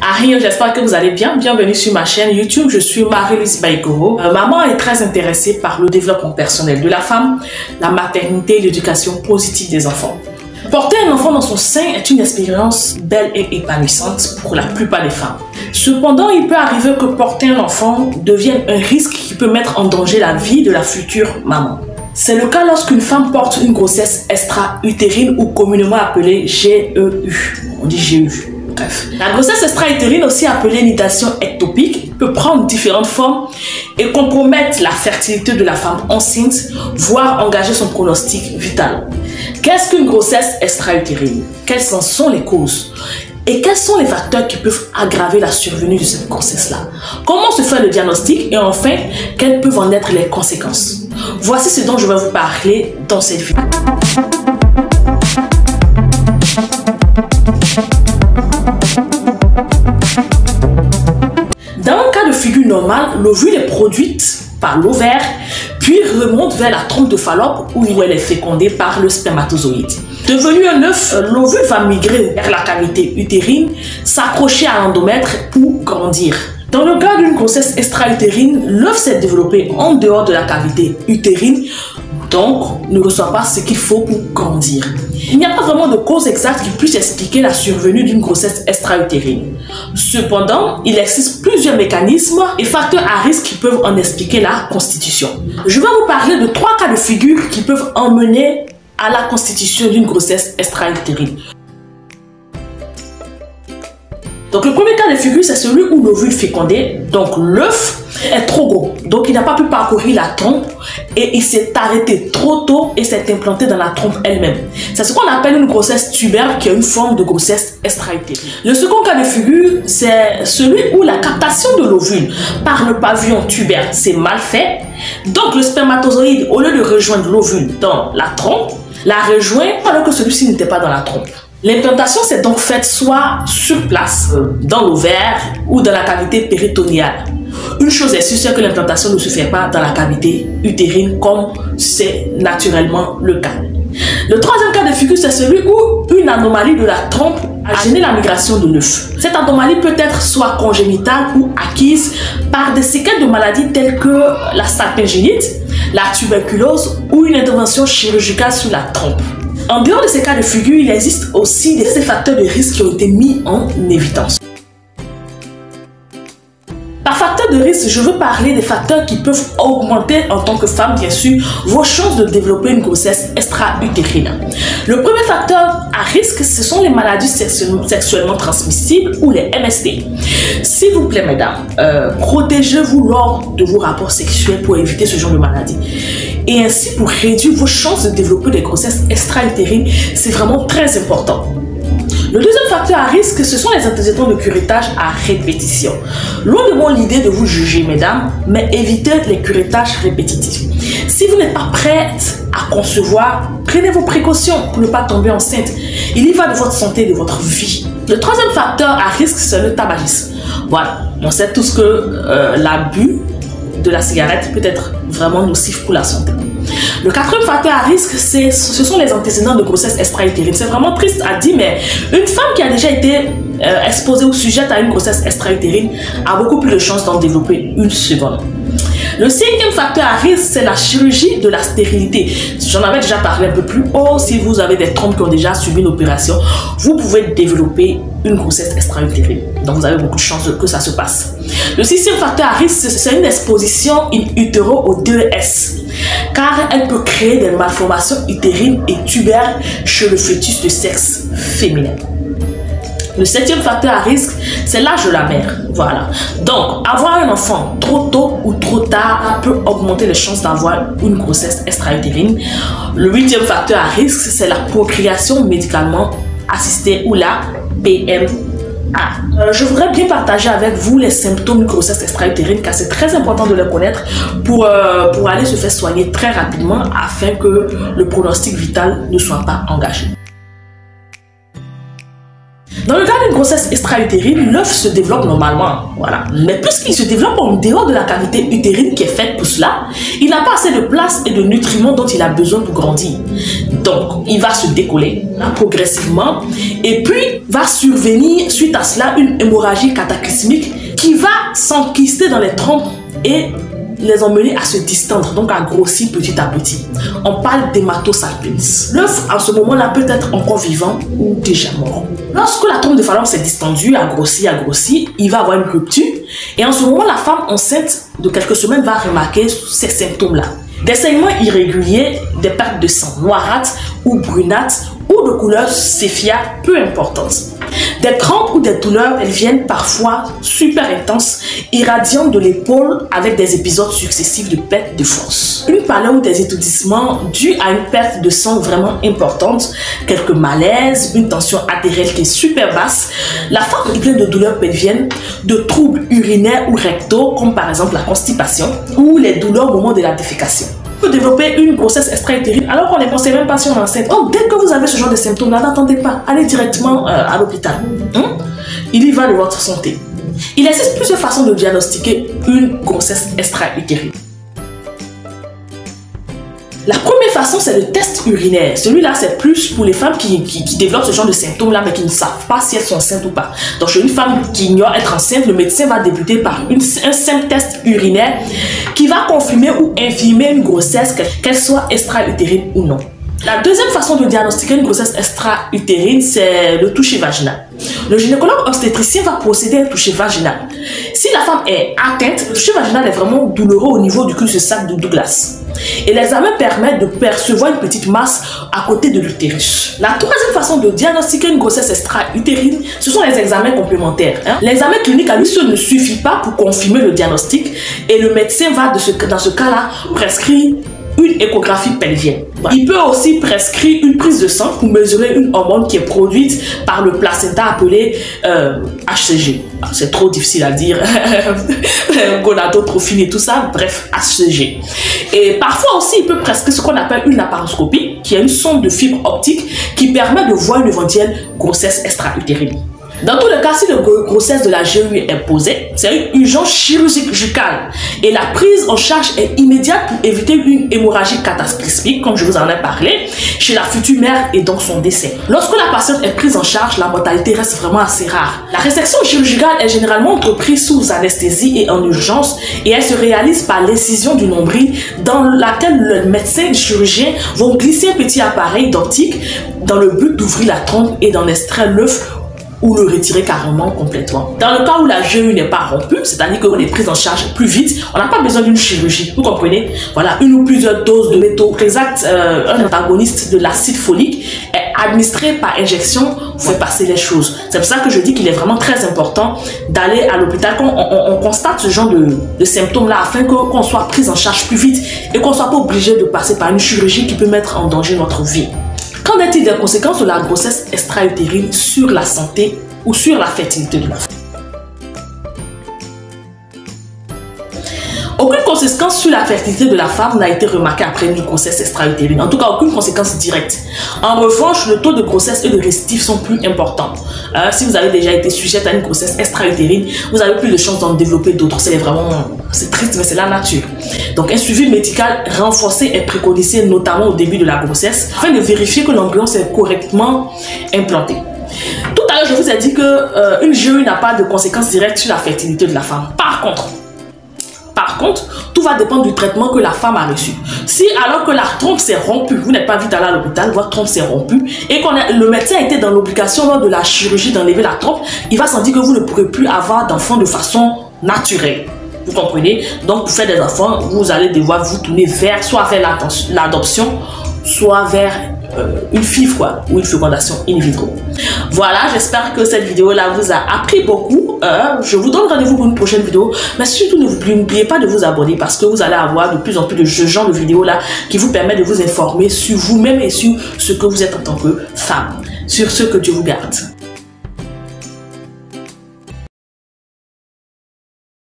Rien, j'espère que vous allez bien. Bienvenue sur ma chaîne YouTube. Je suis Marie-Louise Baïkoro. Maman est très intéressée par le développement personnel de la femme, la maternité et l'éducation positive des enfants. Porter un enfant dans son sein est une expérience belle et épanouissante pour la plupart des femmes. Cependant, il peut arriver que porter un enfant devienne un risque qui peut mettre en danger la vie de la future maman. C'est le cas lorsqu'une femme porte une grossesse extra-utérine ou communément appelée GEU. On dit GEU. Bref. La grossesse extra-utérine, aussi appelée nidation ectopique, peut prendre différentes formes et compromettre la fertilité de la femme enceinte, voire engager son pronostic vital. Qu'est-ce qu'une grossesse extra-utérine? Quelles en sont les causes? Et quels sont les facteurs qui peuvent aggraver la survenue de cette grossesse-là? Comment se fait le diagnostic? Et enfin, quelles peuvent en être les conséquences? Voici ce dont je vais vous parler dans cette vidéo. Dans un cas de figure normale, l'ovule est produite par l'ovaire, puis remonte vers la trompe de Fallope où elle est fécondée par le spermatozoïde. Devenu un œuf, l'ovule va migrer vers la cavité utérine, s'accrocher à l'endomètre ou grandir. Dans le cas d'une grossesse extra-utérine, l'œuf s'est développé en dehors de la cavité utérine, donc ne reçoit pas ce qu'il faut pour grandir. Il n'y a pas vraiment de cause exacte qui puisse expliquer la survenue d'une grossesse extra-utérine. Cependant, il existe plusieurs mécanismes et facteurs à risque qui peuvent en expliquer la constitution. Je vais vous parler de 3 cas de figure qui peuvent emmener à la constitution d'une grossesse extra-utérine. Donc le premier cas de figure, c'est celui où l'ovule fécondé, donc l'œuf, est trop gros. Donc il n'a pas pu parcourir la trompe et il s'est arrêté trop tôt et s'est implanté dans la trompe elle-même. C'est ce qu'on appelle une grossesse tubaire, qui est une forme de grossesse extra-utérine. Le second cas de figure, c'est celui où la captation de l'ovule par le pavillon tubaire s'est mal fait. Donc le spermatozoïde, au lieu de rejoindre l'ovule dans la trompe, l'a rejoint alors que celui-ci n'était pas dans la trompe. L'implantation s'est donc faite soit sur place, dans l'ovaire ou dans la cavité péritoniale. Une chose est sûre, c'est que l'implantation ne se fait pas dans la cavité utérine comme c'est naturellement le cas. Le troisième cas de figure, c'est celui où une anomalie de la trompe a gêné la migration de l'œuf. Cette anomalie peut être soit congénitale ou acquise par des séquelles de maladies telles que la salpingénite, la tuberculose ou une intervention chirurgicale sur la trompe. En dehors de ces cas de figure, il existe aussi des facteurs de risque qui ont été mis en évidence. Par facteur de risque, je veux parler des facteurs qui peuvent augmenter en tant que femme, bien sûr, vos chances de développer une grossesse extra-utérine. Le premier facteur à risque, ce sont les maladies sexuellement transmissibles ou les MST. S'il vous plaît, mesdames, protégez-vous lors de vos rapports sexuels pour éviter ce genre de maladie. Et ainsi, pour réduire vos chances de développer des grossesses extra-utérines, c'est vraiment très important. Le deuxième facteur à risque, ce sont les antécédents de curettage à répétition. Loin de moi l'idée de vous juger, mesdames, mais évitez les curetages répétitifs. Si vous n'êtes pas prête à concevoir, prenez vos précautions pour ne pas tomber enceinte. Il y va de votre santé et de votre vie. Le troisième facteur à risque, c'est le tabagisme. Voilà, on sait tous que l'abus de la cigarette peut être vraiment nocif pour la santé. Le quatrième facteur à risque, ce sont les antécédents de grossesse extra-utérine. C'est vraiment triste à dire, mais une femme qui a déjà été exposée ou sujette à une grossesse extra-utérine a beaucoup plus de chances d'en développer une seconde. Le cinquième facteur à risque, c'est la chirurgie de la stérilité. J'en avais déjà parlé un peu plus haut. Si vous avez des trompes qui ont déjà subi une opération, vous pouvez développer une grossesse extra-utérine. Donc vous avez beaucoup de chances que ça se passe. Le sixième facteur à risque, c'est une exposition in utero au DES, car elle peut créer des malformations utérines et tubaires chez le fœtus de sexe féminin. Le septième facteur à risque, c'est l'âge de la mère. Voilà. Donc, avoir un enfant trop tôt ou trop tard peut augmenter les chances d'avoir une grossesse extra-utérine. Le huitième facteur à risque, c'est la procréation médicalement assistée ou la PMA. Je voudrais bien partager avec vous les symptômes d'une grossesse extra-utérine, car c'est très important de les connaître pour aller se faire soigner très rapidement afin que le pronostic vital ne soit pas engagé. Dans le cas d'une grossesse extra-utérine, l'œuf se développe normalement, voilà. Mais puisqu'il se développe en dehors de la cavité utérine qui est faite pour cela, il n'a pas assez de place et de nutriments dont il a besoin pour grandir. Donc, il va se décoller progressivement et puis va survenir suite à cela une hémorragie cataclysmique qui va s'enquister dans les trompes et les emmener à se distendre, donc à grossir petit à petit. On parle d'hématosalpinge. L'œuf, en ce moment-là, peut être encore vivant ou déjà mort. Lorsque la trompe de Fallope s'est distendue, a grossi, il va avoir une rupture. Et en ce moment, la femme enceinte de quelques semaines va remarquer ces symptômes-là. Des saignements irréguliers, des pertes de sang noirâtres ou brunâtres ou de couleur sépia, peu importante. Des crampes ou des douleurs, elles viennent parfois super intenses, irradiantes de l'épaule avec des épisodes successifs de perte de force. Une pâleur ou des étourdissements dus à une perte de sang vraiment importante, quelques malaises, une tension artérielle qui est super basse, la femme est pleine de douleurs pelviennes, de troubles urinaires ou rectaux comme par exemple la constipation ou les douleurs au moment de la défécation. Peut développer une grossesse extra-utérine alors qu'on ne pensait même pas si on est enceinte. Donc dès que vous avez ce genre de symptômes-là, n'attendez pas, allez directement à l'hôpital. Il y va de votre santé. Il existe plusieurs façons de diagnostiquer une grossesse extra-utérine. La première façon, c'est le test urinaire. Celui-là, c'est plus pour les femmes qui développent ce genre de symptômes-là, mais qui ne savent pas si elles sont enceintes ou pas. Donc, chez une femme qui ignore être enceinte, le médecin va débuter par un simple test urinaire qui va confirmer ou infirmer une grossesse, qu'elle soit extra-utérine ou non. La deuxième façon de diagnostiquer une grossesse extra-utérine, c'est le toucher vaginal. Le gynécologue obstétricien va procéder à un toucher vaginal. Si la femme est atteinte, le toucher vaginal est vraiment douloureux au niveau du cul-de-sac de Douglas. Et l'examen permet de percevoir une petite masse à côté de l'utérus. La troisième façon de diagnostiquer une grossesse extra-utérine, ce sont les examens complémentaires. L'examen clinique à lui seul ne suffit pas pour confirmer le diagnostic et le médecin va, dans ce cas-là, prescrire une échographie pelvienne. Il peut aussi prescrire une prise de sang pour mesurer une hormone qui est produite par le placenta appelée HCG. C'est trop difficile à dire. Gonadotrophine et tout ça, bref, HCG. Et parfois aussi, il peut prescrire ce qu'on appelle une laparoscopie, qui est une sonde de fibre optique qui permet de voir une éventuelle grossesse extra-utérine. Dans tous les cas, si la grossesse de la GU est posée, c'est une urgence chirurgicale et la prise en charge est immédiate pour éviter une hémorragie cataclysmique, comme je vous en ai parlé, chez la future mère et donc son décès. Lorsque la patiente est prise en charge, la mortalité reste vraiment assez rare. La résection chirurgicale est généralement entreprise sous anesthésie et en urgence et elle se réalise par l'incision du nombril dans laquelle le médecin et le chirurgien vont glisser un petit appareil d'optique dans le but d'ouvrir la trompe et d'en extraire l'œuf ou le retirer carrément complètement. Dans le cas où la GU n'est pas rompue, c'est-à-dire qu'on est prise en charge plus vite, on n'a pas besoin d'une chirurgie, vous comprenez? Voilà, une ou plusieurs doses de méthotrexate, un antagoniste de l'acide folique, est administré par injection, fait passer les choses. C'est pour ça que je dis qu'il est vraiment très important d'aller à l'hôpital quand on constate ce genre de symptômes-là, afin qu'on soit prise en charge plus vite et qu'on ne soit pas obligé de passer par une chirurgie qui peut mettre en danger notre vie. Qu'en est-il des conséquences de la grossesse extra-utérine sur la santé ou sur la fertilité de la femme? Aucune conséquence sur la fertilité de la femme n'a été remarquée après une grossesse extra-utérine. En tout cas, aucune conséquence directe. En revanche, le taux de grossesse et de récidive sont plus importants. Si vous avez déjà été sujette à une grossesse extra-utérine, vous avez plus de chances d'en développer d'autres. C'est triste, mais c'est la nature. Donc, un suivi médical renforcé est préconisé notamment au début de la grossesse afin de vérifier que l'embryon s'est correctement implanté. Tout à l'heure, je vous ai dit qu'une GU n'a pas de conséquences directes sur la fertilité de la femme. Par contre, tout va dépendre du traitement que la femme a reçu. Si alors que la trompe s'est rompue, vous n'êtes pas vite allé à l'hôpital, votre trompe s'est rompue et que le médecin a été dans l'obligation lors de la chirurgie d'enlever la trompe, il va sentir que vous ne pourrez plus avoir d'enfants de façon naturelle. Vous comprenez? Donc pour faire des enfants, vous allez devoir vous tourner soit vers l'adoption, soit vers une FIV ou une fécondation in vitro. Voilà, j'espère que cette vidéo là vous a appris beaucoup. Je vous donne rendez-vous pour une prochaine vidéo, mais surtout n'oubliez pas de vous abonner parce que vous allez avoir de plus en plus de ce genre de vidéos là qui vous permettent de vous informer sur vous-même et sur ce que vous êtes en tant que femme. Sur ce, que Dieu vous garde.